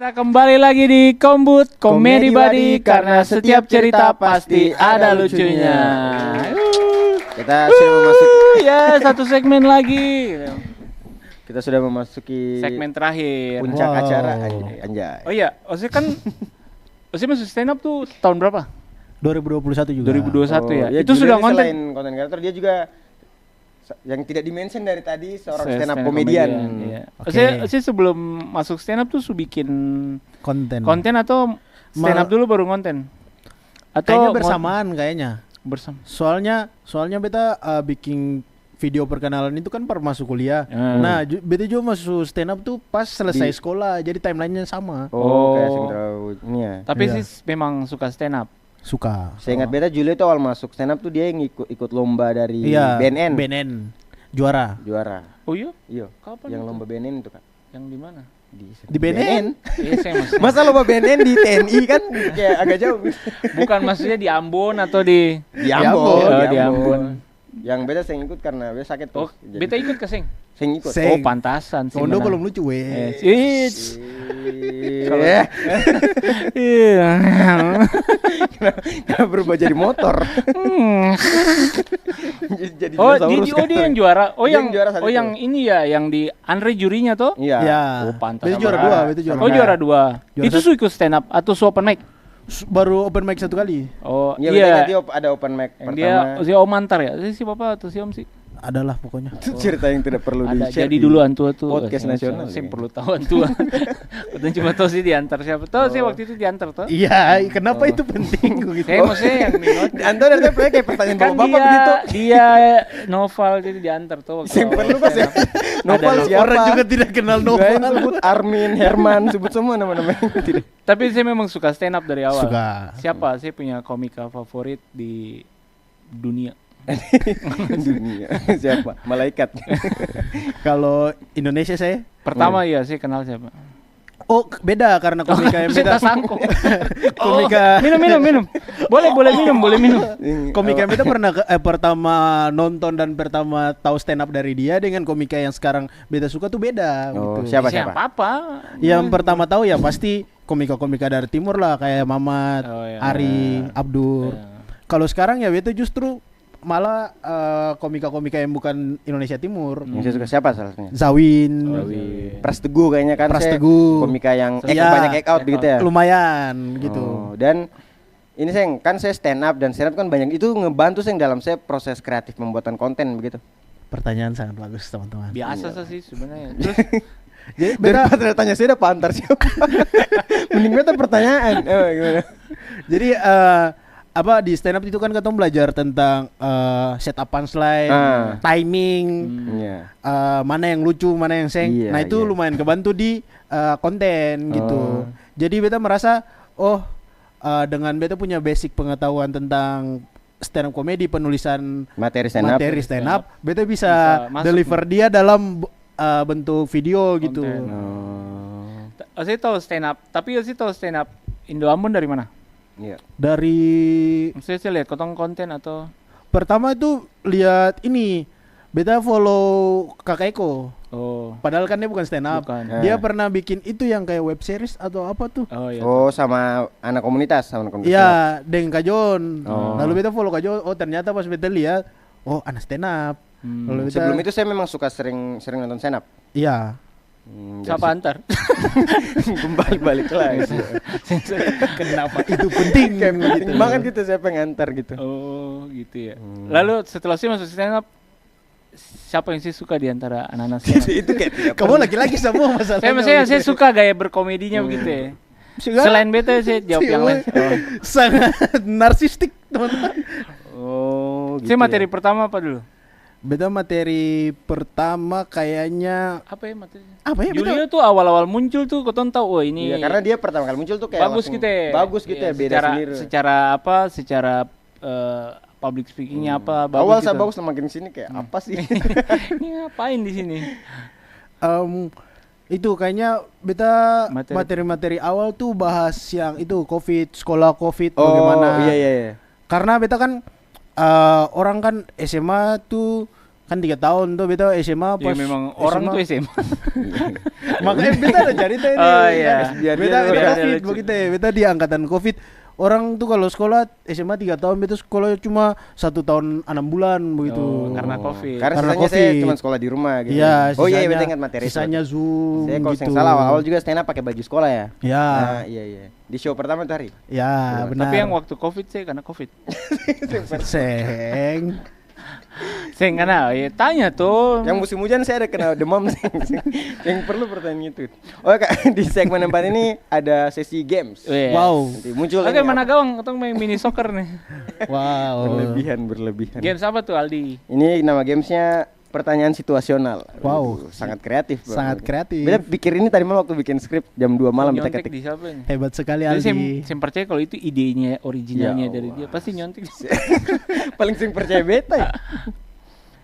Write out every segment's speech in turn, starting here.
Kita kembali lagi di Kombut Komedi Buddy karena setiap cerita pasti ada lucunya. Kita sudah memasuki Satu segmen lagi. kita sudah memasuki Segmen terakhir. puncak acara anjay. Oh iya, Ose kan Ose masuk stand up tuh tahun berapa? 2021 juga. 2021 ya. Ya, Itu Julian sudah ini konten. selain konten kreator dia juga yang tidak dimention dari tadi seorang stand up Stand-up komedian. Iya. Oke. Ose sebelum masuk stand up tuh bikin Konten atau stand up dulu baru konten? Atau Kayaknya bersamaan kayaknya. bersama. Soalnya beta bikin video perkenalan itu kan per masuk kuliah. Nah, beta juga masuk stand up tuh pas selesai sekolah. Jadi timelinenya sama. Oh, kayak Sendraw ini ya. Tapi Iya. sih memang suka stand up. Suka. Saya ingat beta Julio itu awal masuk stand up tuh dia yang ikut lomba dari Iya. BNN. BNN. Juara. Juara. Oh iya? Iya. Kapan Yang itu? lomba BNN itu Kak. Yang di mana? Di BNN. Iya, saya maksudnya. Masa lomba BNN di TNI kan kayak agak jauh. Bukan maksudnya di Ambon atau di Di Ambon. Oh, di Ambon. Yang beta saya ikut karena beta sakit Oh, terus. Jadi beta ikut ke Sing. saya ikut. Sing. Oh, pantasan sih. Kondo menang. belum lucu It's. Eh, Iya. Kenapa berubah jadi motor? Jadi Oh, dinosaurus dia sekarang. yang juara. Oh, Dia yang juara saat itu. yang ini ya, yang di Andre jurinya tuh. Iya. Ya. Oh, pantas. Beta juara Sama. 2, beta juara. Oh, juara 2. Juara Itu su ikut stand up atau su open mic? Baru open mic 1 kali. Oh, Iya, iya. dia ada open mic Yang pertama. dia si Om Antar ya? Si Bapak atau si Om sih? Adalah pokoknya. Itu cerita yang tidak perlu Ada di-share jadi di dulu antua tuh podcast nasional. saya perlu tahu antua. Betul cuma tahu sih diantar siapa tahu sih waktu itu diantar tuh. Iya, kenapa itu penting gitu? Saya maksudnya yang minot Anda dari tadi kayak pertanyaan kan bapak dia begitu. dia novel jadi diantar tuh. waktu Yang perlu awal Mas ya. stand up. Novel Ada siapa? Orang juga tidak kenal Lain Novel. sebut Armin, Herman, sebut semua nama-nama yang tidak. Tapi saya memang suka stand up dari awal. Suka. Siapa? Saya punya komika favorit di dunia. Dunia. Siapa? Malaikat. Kalau Indonesia saya Pertama ya saya kenal siapa? beda karena komika yang Saya beda. tak sangkut. Komika Minum. Boleh minum. komika yang beda pertama nonton dan pertama tahu stand up dari dia dengan komika yang sekarang beta suka tuh beda Oh, gitu. siapa? Apa? Yang pertama tahu ya pasti komika-komika dari timur lah kayak Mamat, Oh, iya. Ari, Abdur. Iya. Kalau sekarang ya beta justru malah komika-komika yang bukan Indonesia Timur. Yang saya suka siapa salah satunya? Zawin, Pras Teguh kayaknya kan. Pras saya Teguh. komika yang Iya. banyak act out gitu ya. lumayan gitu. Oh, dan ini saya kan saya stand up dan stand up kan banyak itu ngebantu saya dalam saya proses kreatif pembuatan konten begitu. Pertanyaan sangat bagus teman-teman. Biasa sih sebenarnya. Terus Jadi Daripada tanya saya udah pantar siapa. Mending beta pertanyaan. Oh, gimana? Jadi apa di stand up itu kan kita belajar tentang setup punchline, timing, Iya. mana yang lucu, mana yang seng. Iya, Nah itu iya. lumayan kebantu di konten gitu. Jadi beta merasa dengan beta punya basic pengetahuan tentang stand up komedi, penulisan Materi stand up. beta Bisa bisa masuk deliver dia dalam bentuk video gitu. Konten. Oh. saya tahu stand up, tapi saya tahu stand up Indo Ambon dari mana? Iya. Dari Saya lihat kotong konten atau pertama itu lihat ini beta follow Kakak Eko. oh Padahal kan dia bukan stand up. Bukan. Dia pernah bikin itu yang kayak web series atau apa tuh? iya. Oh, sama anak komunitas, sama anak komunitas. Iya, Deng Kajon. Oh. Lalu beta follow Kajon. Oh, ternyata pas beta lihat, oh anak stand up. Lalu beta, Sebelum itu saya memang suka sering nonton stand up. iya. Siapa antar? Balik lagi. Kenapa itu penting? Kayak penting banget gitu saya pengen ngantar gitu. Oh, gitu ya. Lalu setelah saya masuk stand up, siapa yang sih suka di antara anak-anak stand up? Itu kayak tidak Kamu laki-laki semua masalahnya. Saya suka gaya berkomedinya begitu ya. Selain beta saya jawab yang lain. Sangat narsistik, teman-teman. Oh, gitu. Saya materi pertama apa dulu? Beta materi pertama kayaknya Apa ya materi? apa ya? Beta Julio tuh awal-awal muncul tuh kau tahu oh ini Iya, karena dia pertama kali muncul tuh kayak bagus langsung gitu ya. Bagus gitu Iya, ya, beda secara, sendiri. Secara apa? Secara public speakingnya apa? Bagus Awal gitu. saya bagus semakin sini kayak apa sih? Ini ngapain di sini? itu kayaknya beta Materi. materi-materi awal tuh bahas yang itu COVID, sekolah COVID Oh, bagaimana. iya. Karena beta kan orang kan SMA tuh Kan 3 tahun tuh beta SMA Ya pas memang orang tuh SMA. makanya beta ada cerita ini. Oh, iya. Biar Beta dia biar COVID lucu. begitu ya. Beta di angkatan COVID. Orang tuh kalau sekolah SMA 3 tahun, beta sekolah cuma 1 tahun 6 bulan begitu. Oh, karena COVID. Karena Karena sisanya saya COVID. cuma sekolah di rumah gitu. Iya, Oh iya, sisanya- beta ingat materi. Sisanya Zoom Saya kalau gitu. yang salah awal juga stand up pakai baju sekolah ya. Ya. Nah, iya. Di show pertama tuh hari. Ya, benar. Tapi yang waktu COVID saya kena COVID. Seng. Saya kena, ya tanya tuh. Yang musim hujan saya ada kena demam yang perlu pertanyaan itu. Oh Kak, di segmen 4 ini ada sesi games. Yes. Wow. Nanti muncul Oke, ini mana apa? gawang? Atau main mini soccer nih. Wow. berlebihan. Games apa tuh Aldi? Ini nama gamesnya pertanyaan situasional. Wow. Sangat kreatif. Bro. Sangat kreatif. Beta pikir ini tadi malam waktu bikin skrip jam 2 malam beta Nyontek ketik. di siapa nih? Hebat sekali Jadi saya, Aldi. saya percaya kalau itu idenya originalnya Ya dari Allah. dia, pasti nyontek. Paling sering percaya beta ya.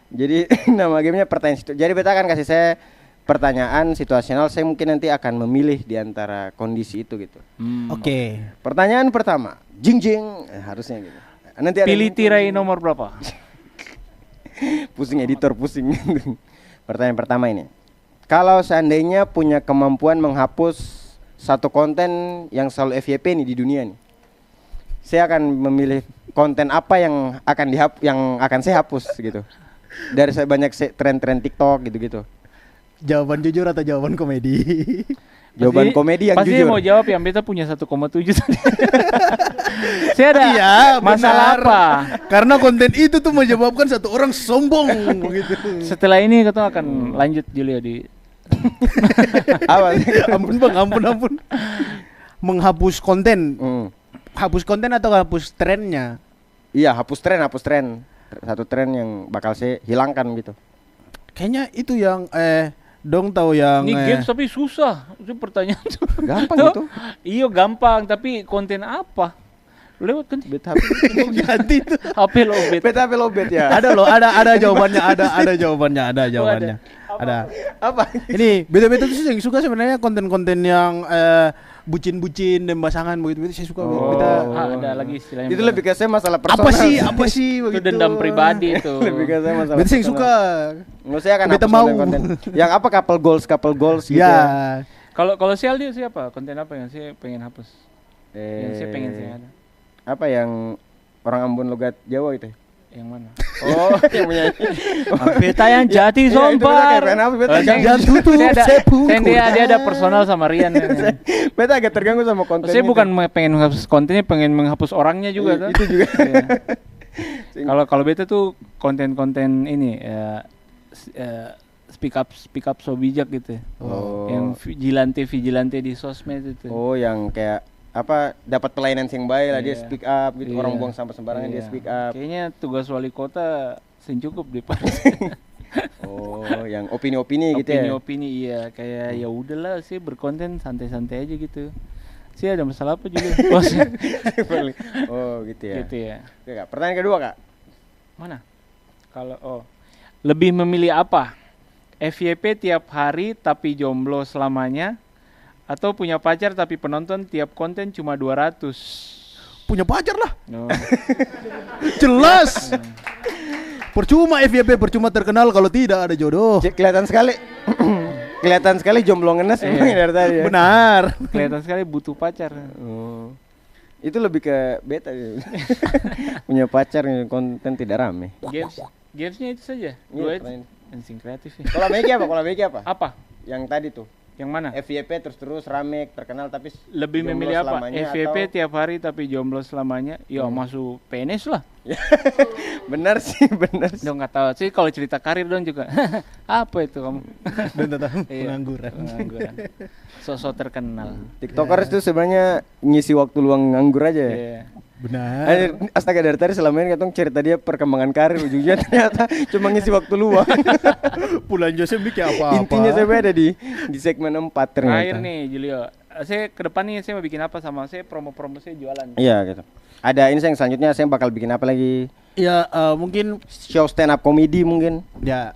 Jadi nama gamenya pertanyaan Jadi beta akan kasih saya pertanyaan situasional. Saya mungkin nanti akan memilih di antara kondisi itu gitu. Oke. Pertanyaan pertama, jing harusnya gitu. Nanti ada Pilih tirai nomor berapa? pusing editor pusing. Pertanyaan pertama ini. Kalau seandainya punya kemampuan menghapus satu konten yang selalu FYP nih di dunia nih. Saya akan memilih konten apa yang akan saya hapus gitu. Dari saya banyak tren-tren TikTok gitu-gitu. Jawaban jujur atau jawaban komedi? Jawaban Pasti- komedi yang pasti jujur. mau jawab yang beta punya 1,7 tadi. Saya ada Iya, masalah benar. apa? Karena konten itu tuh menyebabkan satu orang sombong begitu. Setelah ini kita akan lanjut Julio di Apa? Ampun Bang, ampun. Menghapus konten. Hmm. Hapus konten atau hapus trennya? Iya, hapus tren. Satu tren yang bakal saya hilangkan gitu. Kayaknya itu yang dong tahu yang ini games tapi susah. Itu pertanyaan tuh. Gampang Tuh, itu. Iya gampang, tapi konten apa? Lewat kan Bet HP. ganti itu. HP lobet. Bet HP lobet ya. Ada loh, ada jawabannya, ada jawabannya. Ada. Apa? Ini beda-beda tuh sih yang suka sebenarnya konten-konten yang bucin-bucin dan pasangan begitu saya suka. Oh. Beta Ada lagi istilahnya. Itu lebih ke saya masalah personal. apa sih itu begitu. dendam pribadi itu. Lebih ke saya masalah. Beta sih yang personal. suka. Nggak, saya akan Beta hapus mau. konten-konten. Yang apa couple goals gitu Ya. ya. Kalau si Aldi siapa? Konten apa yang saya pengen hapus? Yang saya pengen sih ada. Apa yang orang Ambon logat Jawa itu? Yang mana? Oh, yang menyanyi. Beta yang jati Iya, itu beta kayak sompar. pengen hapus, beta Oh, jangan saya- tutup saya ada- sepuluh. dia ada personal sama Rian. Beta agak terganggu sama konten. Saya bukan pengen menghapus kontennya, pengen menghapus orangnya juga tuh. Itu juga. Iya. Kalau beta tuh konten-konten ini speak up so bijak gitu. Oh. Yang vigilante di sosmed itu. Oh, yang kayak apa dapat pelayanan yang baik lah dia Iya. speak up gitu. Iya. Orang buang sampah sembarangan dia Iya. speak up. Kayaknya tugas wali kota cukup deh Pak. Oh, yang opini-opini gitu ya. Opini-opini iya, kayak ya udahlah sih berkonten santai-santai aja gitu. Sih ada masalah apa juga? Oh, Oh, gitu ya. gitu ya. Oke, Kak. Pertanyaan kedua, Kak. Mana? Lebih memilih apa? FYP tiap hari tapi jomblo selamanya atau punya pacar tapi penonton tiap konten cuma 200? Punya pacar lah. No. Jelas. Percuma FYP, percuma terkenal kalau tidak ada jodoh. Kelihatan sekali. Kelihatan sekali jomblo ngenes memang dari tadi ya. Benar. Kelihatan sekali butuh pacar. Oh. Itu lebih ke beta ya. Punya pacar yang konten tidak rame. Gamesnya itu saja. Iya, Dua itu. pertanyaan. Insting kreatif ya. Kalau Megi apa? Apa? Yang tadi tuh. Yang mana? FYP terus rame terkenal tapi Lebih jomblo memilih apa? selamanya FYP atau- tiap hari tapi jomblo selamanya. Ya masuk PNS lah. Benar sih, benar sih. Dong nggak tahu sih kalau cerita karir dong juga. Apa itu kamu? Dan tetap Iya, pengangguran. Pengangguran. Sosok terkenal. TikTokers itu sebenarnya ngisi waktu luang nganggur aja ya. Iya. Benar. Astaga dari tadi selama ini katong cerita dia perkembangan karir ujungnya ternyata cuma ngisi waktu luang. Pulang Joseph bikin apa-apa. Intinya saya ada di segmen 4 ternyata. Terakhir nih Julio. Saya ke depan nih saya mau bikin apa sama saya promo-promo saya jualan. Iya gitu. Ada ini yang selanjutnya saya bakal bikin apa lagi? Ya mungkin Show stand up comedy mungkin. ya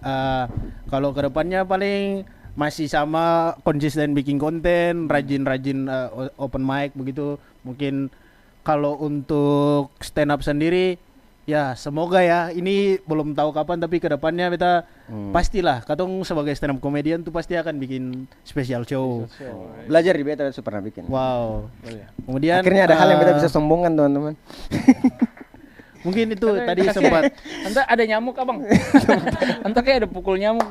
kalau kedepannya paling masih sama konsisten bikin konten, rajin-rajin open mic begitu. Mungkin kalau untuk stand up sendiri Ya, semoga ya. Ini belum tahu kapan tapi kedepannya beta pastilah. Katong sebagai stand up comedian tuh pasti akan bikin special show. Belajar di beta sudah pernah bikin. Wow. Kemudian Akhirnya ada hal yang beta bisa sombongkan teman-teman. mungkin itu tadi sempat Anta ada nyamuk abang. Anta kayak ada pukul nyamuk.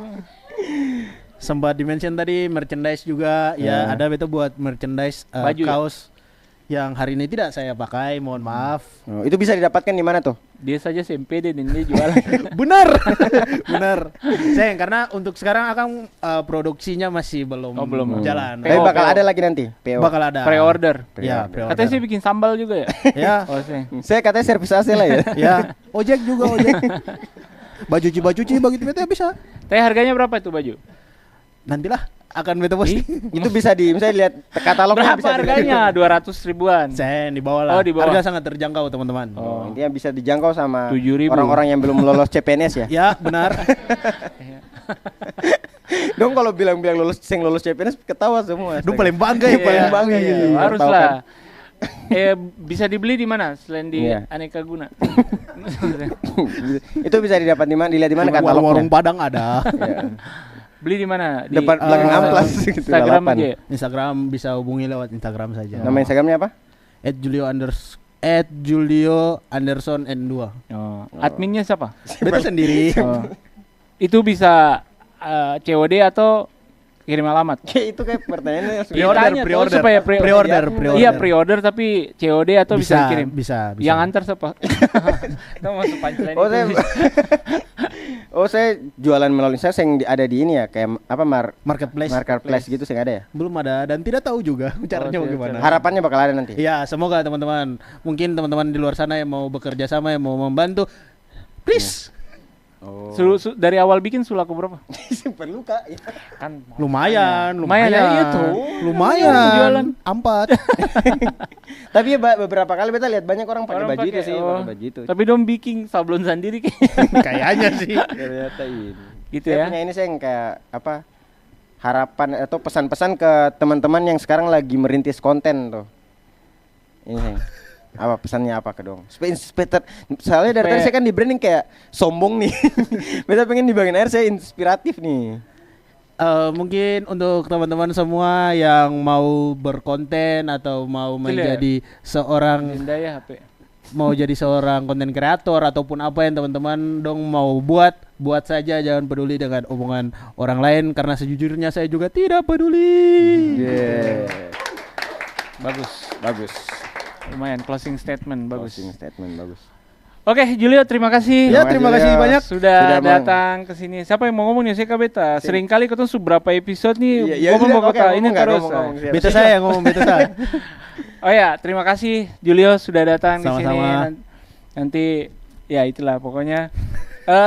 sempat dimention tadi merchandise juga ya, ada beta buat merchandise Baju ya? kaos yang hari ini tidak saya pakai, mohon maaf. Oh, itu bisa didapatkan di mana tuh? Dia saja CMPD dan dia jualan. Benar. Benar. Sayang karena untuk sekarang akan produksinya masih belum, belum. jalan. Tapi PO, bakal PO. ada lagi nanti. PO. Bakal ada. Pre-order. Ya, Pre-order. Katanya sih bikin sambal juga ya. Ya. Oh, sih. Saya katanya servis AC lah ya. Ya, ojek juga ojek. Baju-baju begitu beta bisa. Tapi harganya berapa itu baju? Nantilah akan beta posting. Itu bisa misalnya lihat katalognya Berapa bisa harganya? 200 ribuan. Sen di bawah lah. Oh, di bawah. Harga sangat terjangkau, teman-teman. Oh, intinya bisa dijangkau sama 7.000. orang-orang yang belum lolos CPNS ya. Ya, benar. Dong kalau bilang-bilang lolos CPNS ketawa semua. Dong paling bangga ya, Iya, paling bangga iya, gitu. harus Tahu lah. kan? Bisa dibeli di mana selain di Iya. Aneka Guna? Itu bisa didapat di mana? Dilihat di mana katalognya? Warung Padang ada. Iya. Beli di mana? Di Depan belakang amplas gitu. Instagram 8. aja. ya? Instagram bisa hubungi lewat Instagram saja. Nama Instagramnya apa? @Julio_Anderson N2. Oh. Adminnya siapa? Beta sendiri. Oh. Itu bisa COD atau kirim alamat? Itu kayak pertanyaannya Ditanya tuh pre-order. supaya Pre-order. Iya pre-order tapi COD atau bisa dikirim? Bisa. Yang antar siapa? Itu masuk punchline. Oh, itu. saya jualan melalui saya yang ada di ini ya, kayak apa Marketplace. marketplace gitu sih ada ya. Belum ada dan tidak tahu juga caranya siap, bagaimana. siap. Harapannya bakal ada nanti. Ya, semoga teman-teman, mungkin teman-teman di luar sana yang mau bekerja sama, yang mau membantu, please. Oh. Dari awal bikin sulaku berapa? Perlu Kak. Ya. Kan Lumayan. Lumayan ya, iya tuh. Lumayan. Jualan. Ampat. Tapi ya beberapa kali beta lihat banyak orang pakai Orang baju itu pakai, sih, oh. pakai baju itu. Tapi dong bikin sablon sendiri kayaknya. Kayaknya sih. Ternyata ini. Gitu Saya ya. punya ini saya yang kayak apa? Harapan atau pesan-pesan ke teman-teman yang sekarang lagi merintis konten tuh. Ini saya. Apa pesannya apa ke dong? Soalnya dari tadi saya kan di branding kayak sombong nih. Beta pengen di bagian akhir saya inspiratif nih. Mungkin untuk teman-teman semua yang mau berkonten atau mau menjadi seorang Linda ya HP. mau jadi seorang konten kreator ataupun apa yang teman-teman dong mau buat saja, jangan peduli dengan omongan orang lain karena sejujurnya saya juga tidak peduli. Bagus. Lumayan closing statement bagus. Closing statement bagus. Oke, Julio terima kasih. Ya, terima kasih banyak Sudah Sudah datang ke sini. Siapa yang mau ngomong nih? Saya Beta. Sering kali ketemu berapa episode nih Iya, ngomong udah, mau oke, kota. Ini ngomong nggak, terus. ngomong, Beta saya yang ngomong, beta saya. Oh ya, terima kasih Julio sudah datang di sini. Sama-sama. Nanti ya itulah pokoknya.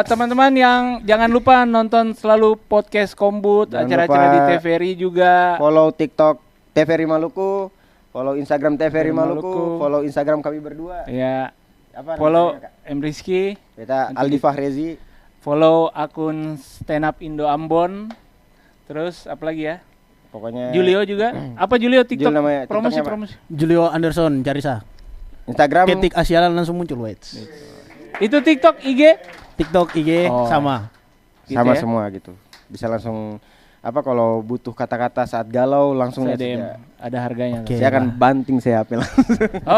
Teman-teman yang jangan lupa nonton selalu podcast Kombut, Jangan acara-acara lupa di TVRI juga. Follow TikTok TVRI Maluku, follow Instagram TVRI Maluku, Maluku. follow Instagram kami berdua. Ya, Apa follow namanya, Kak? M Rizky, Beta Aldi Fahrezi. follow akun Stand Up Indo Ambon. Terus apa lagi ya? Pokoknya Julio juga. Apa Julio TikTok? Julio namanya, Promosi TikToknya apa? promosi. Julio Anderson, cari sah. Instagram Ketik Asialan langsung muncul, wait. Itu TikTok, IG. TikTok, IG Oh. sama. Gitu sama ya? semua gitu. Bisa langsung apa kalau butuh kata-kata saat galau langsung Saya message DM. ya. Ada harganya. Oke. Saya akan banting saya HP langsung.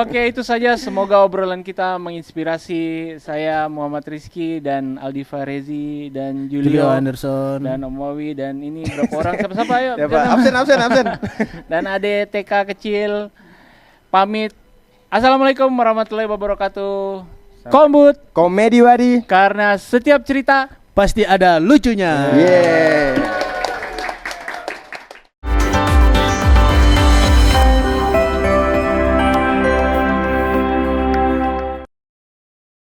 Oke, itu saja. Semoga obrolan kita menginspirasi saya Muhammad Rizky dan Aldi Farezi dan Julio Julio Anderson. dan Om Wawi dan ini berapa orang siapa-siapa ayo. Ya Pak, absen. Dan Ade TK kecil pamit. Assalamualaikum warahmatullahi wabarakatuh. Kombut Komedi Wadi. karena setiap cerita Pasti ada lucunya. Yeah.